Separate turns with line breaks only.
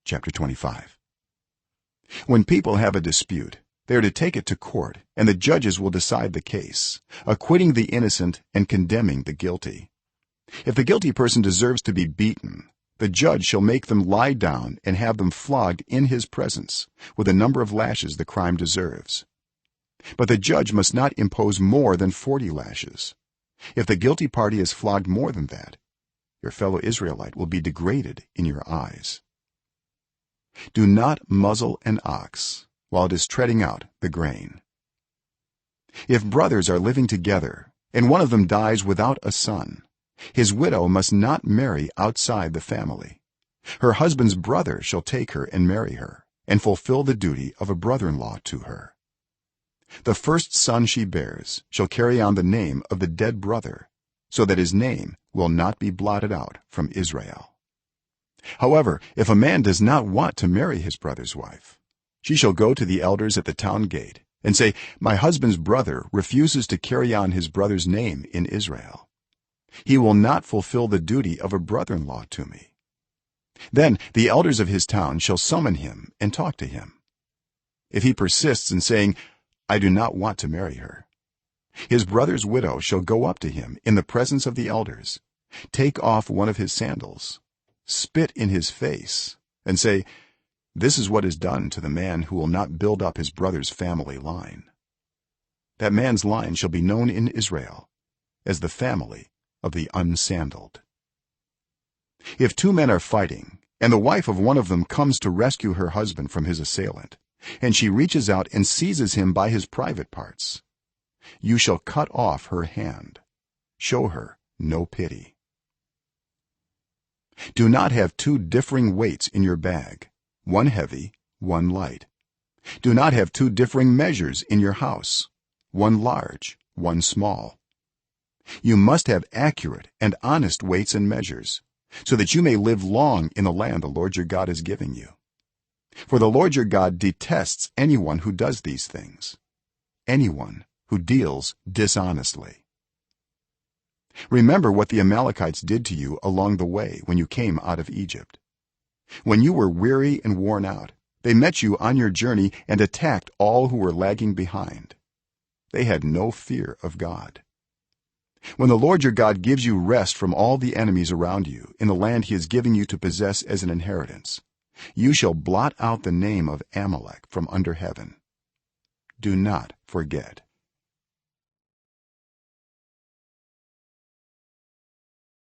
chapter 25. When people have a dispute, they are to take it to court, and the judges will decide the case, acquitting the innocent and condemning the guilty. If the guilty person deserves to be beaten, the judge shall make them lie down and have them flogged in his presence with the number of lashes the crime deserves. But the judge must not impose more than 40 lashes. If the guilty party is flogged more than that, your fellow Israelite will be degraded in your eyes. Do not muzzle an ox while it is treading out the grain. If brothers are living together and one of them dies without a son, his widow must not marry outside the family. Her husband's brother shall take her and marry her and fulfill the duty of a brother-in-law to her. The first son she bears shall carry on the name of the dead brother, so that his name will not be blotted out from Israel. However, if a man does not want to marry his brother's wife, she shall go to the elders at the town gate and say, my husband's brother refuses to carry on his brother's name in Israel. He will not fulfill the duty of a brother-in-law to me. Then the elders of his town shall summon him and talk to him. If he persists in saying, I do not want to marry her, his brother's widow shall go up to him in the presence of the elders, take off one of his sandals, spit in his face, and say, this is what is done to the man who will not build up his brother's family line. That man's line shall be known in Israel as the family of the unsandaled. If two men are fighting and the wife of one of them comes to rescue her husband from his assailant, and she reaches out and seizes him by his private parts, you shall cut off her hand. Show her no pity. Do not have two differing weights in your bag, one heavy, one light. Do not have two differing measures in your house, one large, one small. You must have accurate and honest weights and measures, so that you may live long in the land the Lord your God is giving you. For the Lord your God detests anyone who does these things, anyone who deals dishonestly. Remember what the Amalekites did to you along the way when you came out of Egypt. When you were weary and worn out, they met you on your journey and attacked all who were lagging behind. They had no fear of God. When the Lord your God gives you rest from all the enemies around you in the land he is giving you to possess as an inheritance, you shall blot out the name of Amalek from under heaven. Do not forget.